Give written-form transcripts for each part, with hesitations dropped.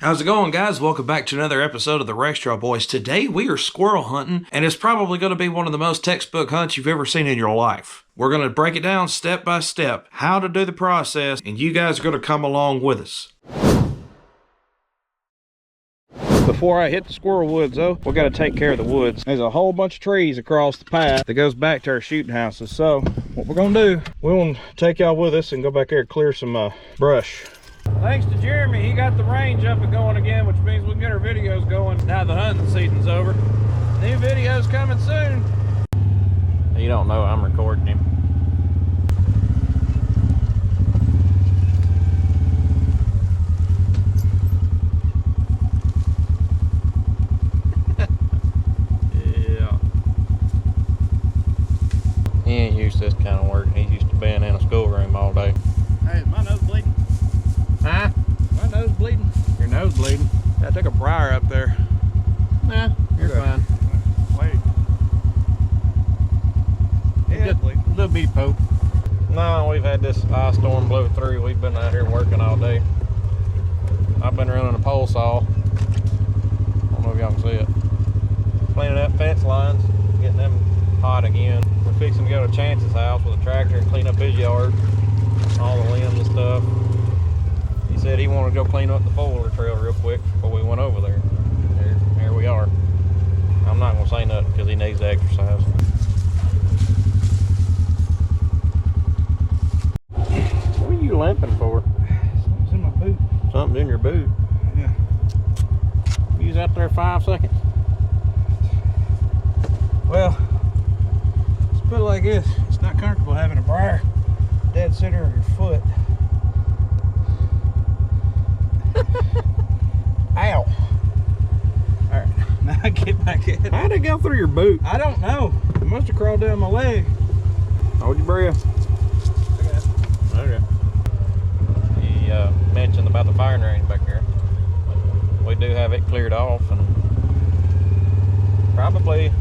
How's it going, guys? Welcome back to another episode of the Rextra Boys. Today we are squirrel hunting, and it's probably going to be one of the most textbook hunts you've ever seen in your life. We're going to break it down step by step, how to do the process, and you guys are going to come along with us. Before I hit the squirrel woods though, we got to take care of the woods. There's a whole bunch of trees across the path that goes back to our shooting houses. So what we're going to do, we're going to take y'all with us and go back there and clear some brush. Thanks to Jeremy, he got the range up and going again, which means we can get our videos going now the hunting season's over. New videos coming soon. You don't know I'm recording him. Yeah. He ain't used to this kind of work. He's used to being in a schoolroom all day. Hey, is my nose bleeding? Huh? My nose bleeding? Your nose bleeding? I took a briar up there. Nah, you're fine. Wait. Yeah, just a little bitty poke. No, we've had this ice storm blow through. We've been out here working all day. I've been running a pole saw. I don't know if y'all can see it. Cleaning up fence lines, getting them hot again. We're fixing to go to Chance's house with a tractor and clean up his yard. All the limbs and stuff. He said he wanted to go clean up the four-wheeler trail real quick before we went over there. Here we are. I'm not going to say nothing because he needs the exercise. What are you limping for? Something's in my boot. Something in your boot? Yeah. You was out there 5 seconds. Well, let's put it like this. It's not comfortable having a briar dead center of your foot. Ow. Alright, now I get back in. How'd it go through your boot? I don't know. It must have crawled down my leg. Hold your breath. Okay. He mentioned about the firing range back here. We do have it cleared off, and probably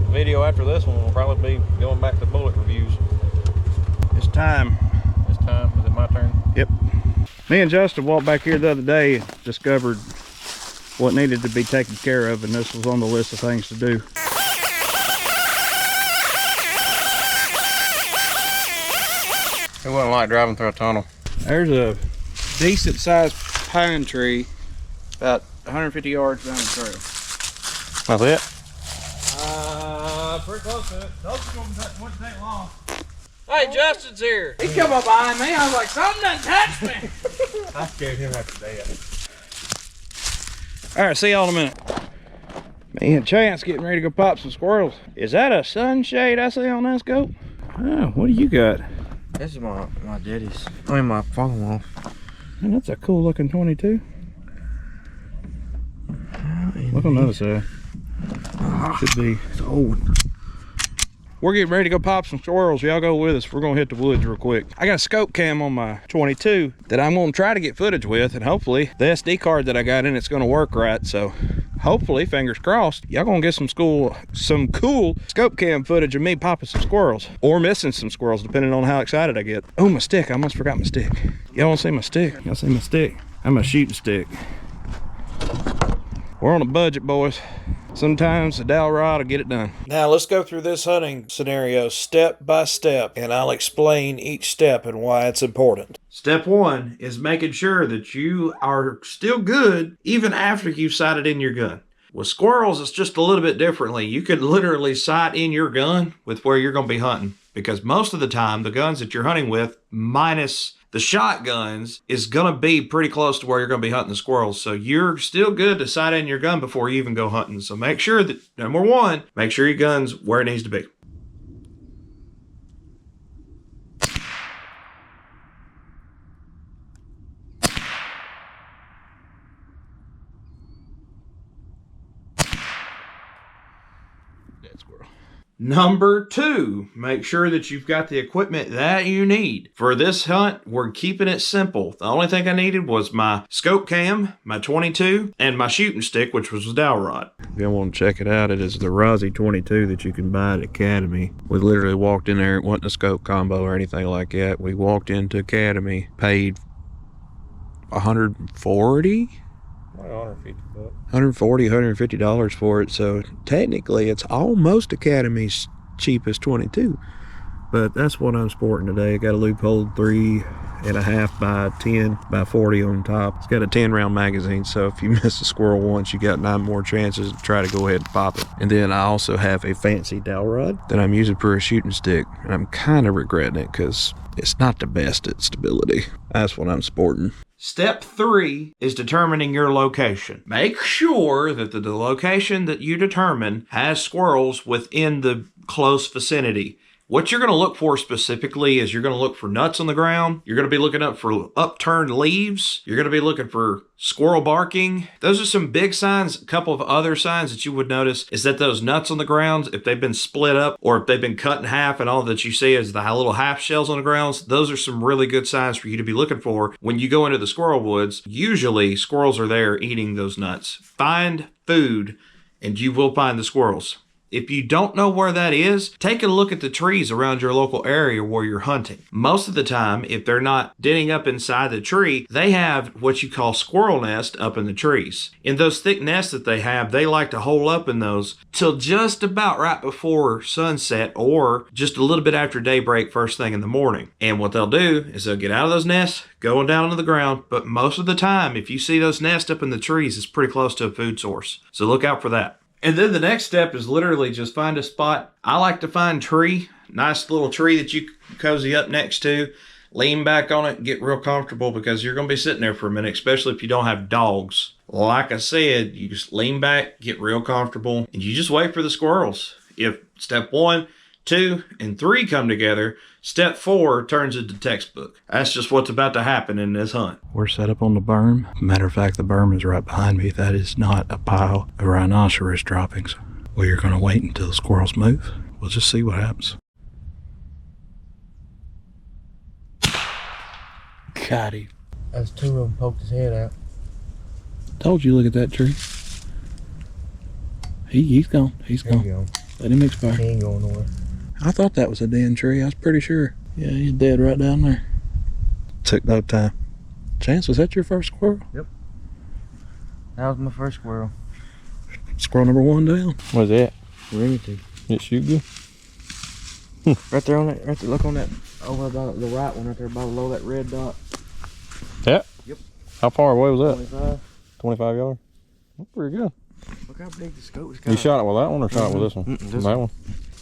video after this one will probably be going back to bullet reviews. It's time. This time, is it my turn? Yep. Me and Justin walked back here the other day and discovered what needed to be taken care of, and this was on the list of things to do. It wasn't like driving through a tunnel. There's a decent sized pine tree about 150 yards down the trail. That's it? Pretty close to it. Those wouldn't take long. Hey, Justin's here. He come up behind me. I was like, something done touched me. I scared him after that. All right, see y'all in a minute. Me and Chance getting ready to go pop some squirrels. Is that a sunshade I see on that scope? Oh, what do you got? This is my daddy's. I mean, my father-in-law. Man, that's a cool looking 22. Look on the other side. Should be. It's old. We're getting ready to go pop some squirrels. Y'all go with us. We're gonna hit the woods real quick. I got a scope cam on my 22 that I'm gonna try to get footage with, and hopefully the SD card that I got in it's gonna work right. So hopefully, fingers crossed, y'all gonna get some cool scope cam footage of me popping some squirrels or missing some squirrels, depending on how excited I get. Oh, my stick! I almost forgot my stick. Y'all wanna see my stick? Y'all see my stick? I'm a shooting stick. We're on a budget, boys. Sometimes a dowel rod will get it done. Now let's go through this hunting scenario step by step, and I'll explain each step and why it's important. Step one is making sure that you are still good even after you've sighted in your gun. With squirrels, it's just a little bit differently. You could literally sight in your gun with where you're going to be hunting, because most of the time the guns that you're hunting with, minus the shotguns, is going to be pretty close to where you're going to be hunting the squirrels. So you're still good to sight in your gun before you even go hunting. So make sure that, number one, make sure your gun's where it needs to be. Dead squirrel. Number two, make sure that you've got the equipment that you need. For this hunt, we're keeping it simple. The only thing I needed was my scope cam, my 22, and my shooting stick, which was a dowel rod. If you want to check it out, it is the Rozzy 22 that you can buy at Academy. We literally walked in there. It wasn't a scope combo or anything like that. We walked into Academy, paid $140, Like 150 bucks. $140, $150 for it. So technically it's almost Academy's cheapest 22. But that's what I'm sporting today. I got a loophole 3.5 by 10 by 40 on top. It's got a 10-round magazine, so if you miss a squirrel once, you got 9 more chances to try to go ahead and pop it. And then I also have a fancy dowel rod that I'm using for a shooting stick, and I'm kind of regretting it because it's not the best at stability. That's what I'm sporting. Step 3 is determining your location. Make sure that the location that you determine has squirrels within the close vicinity. What you're going to look for specifically is you're going to look for nuts on the ground. You're going to be looking up for upturned leaves. You're going to be looking for squirrel barking. Those are some big signs. A couple of other signs that you would notice is that those nuts on the ground, if they've been split up or if they've been cut in half and all that you see is the little half shells on the ground, those are some really good signs for you to be looking for when you go into the squirrel woods. Usually squirrels are there eating those nuts. Find food and you will find the squirrels. If you don't know where that is, take a look at the trees around your local area where you're hunting. Most of the time, if they're not denning up inside the tree, they have what you call squirrel nest up in the trees. In those thick nests that they have, they like to hole up in those till just about right before sunset or just a little bit after daybreak first thing in the morning. And what they'll do is they'll get out of those nests, going down onto the ground, but most of the time, if you see those nests up in the trees, it's pretty close to a food source. So look out for that. And then the next step is literally just find a spot. I like to find tree, nice little tree that you can cozy up next to, lean back on it and get real comfortable because you're going to be sitting there for a minute, especially if you don't have dogs. Like I said, you just lean back, get real comfortable, and you just wait for the squirrels. If step 1, 2, and 3 come together, step 4 turns into textbook. That's just what's about to happen in this hunt. We're set up on the berm. Matter of fact, the berm is right behind me. That is not a pile of rhinoceros droppings. We are going to wait until the squirrels move. We'll just see what happens. Got him. As 2 of them poked his head out. Told you, look at that tree. He's gone. He's There you gone. go. Let him expire. He ain't going nowhere. I thought that was a dead tree. I was pretty sure. Yeah, he's dead right down there. Took no time. Chance, was that your first squirrel? Yep. That was my first squirrel. Squirrel number 1 down. What's that? Ringity. It shoot good? Right there on that, right there, look on that, over about the right one right there below that red dot. Yeah? Yep. How far away was that? 25. 25 yards? That's pretty good. Look how big the scope is. You shot it with that one or shot it with this one? This That one.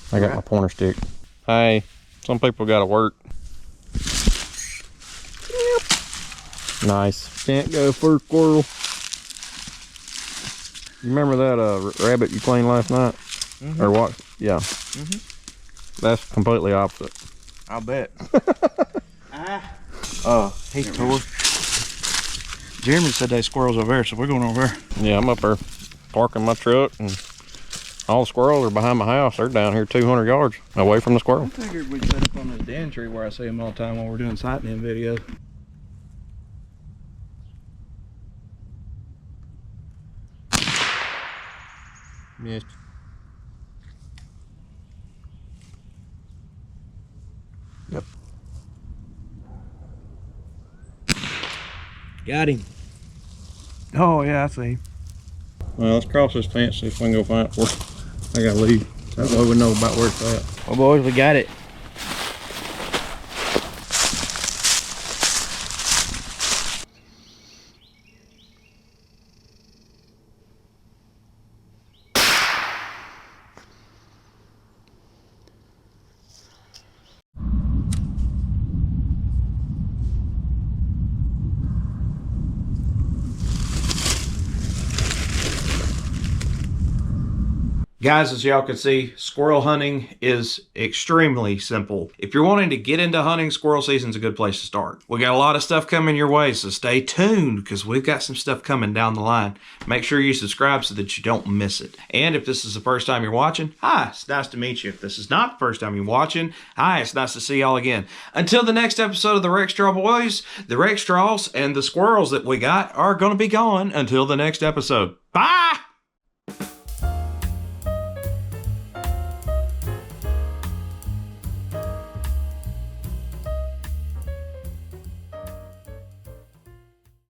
I got my pointer stick. Hey, some people got to work. Nice. Can't go for squirrel. You remember that rabbit you cleaned last night? Or what? Yeah. That's completely opposite. I'll bet. He's tore. Jeremy said they squirrels over there, so we're going over there. Yeah, I'm up there parking my truck and all the squirrels are behind my house. They're down here 200 yards away from the squirrel. I figured we'd set up on this den tree where I see them all the time while we're doing sightseeing videos. Missed. Yep. Got him. Oh yeah, I see him. Well, let's cross this fence, see if we can go find it for it. I gotta leave. That way we know about where it's at. Well, boys, we got it. Guys, as y'all can see, squirrel hunting is extremely simple. If you're wanting to get into hunting, squirrel season's a good place to start. We got a lot of stuff coming your way, so stay tuned because we've got some stuff coming down the line. Make sure you subscribe so that you don't miss it. And if this is the first time you're watching, hi, it's nice to meet you. If this is not the first time you're watching, hi, it's nice to see y'all again. Until the next episode of the Rex Straw Boys, the Rex Straws and the squirrels that we got are going to be gone until the next episode. Bye!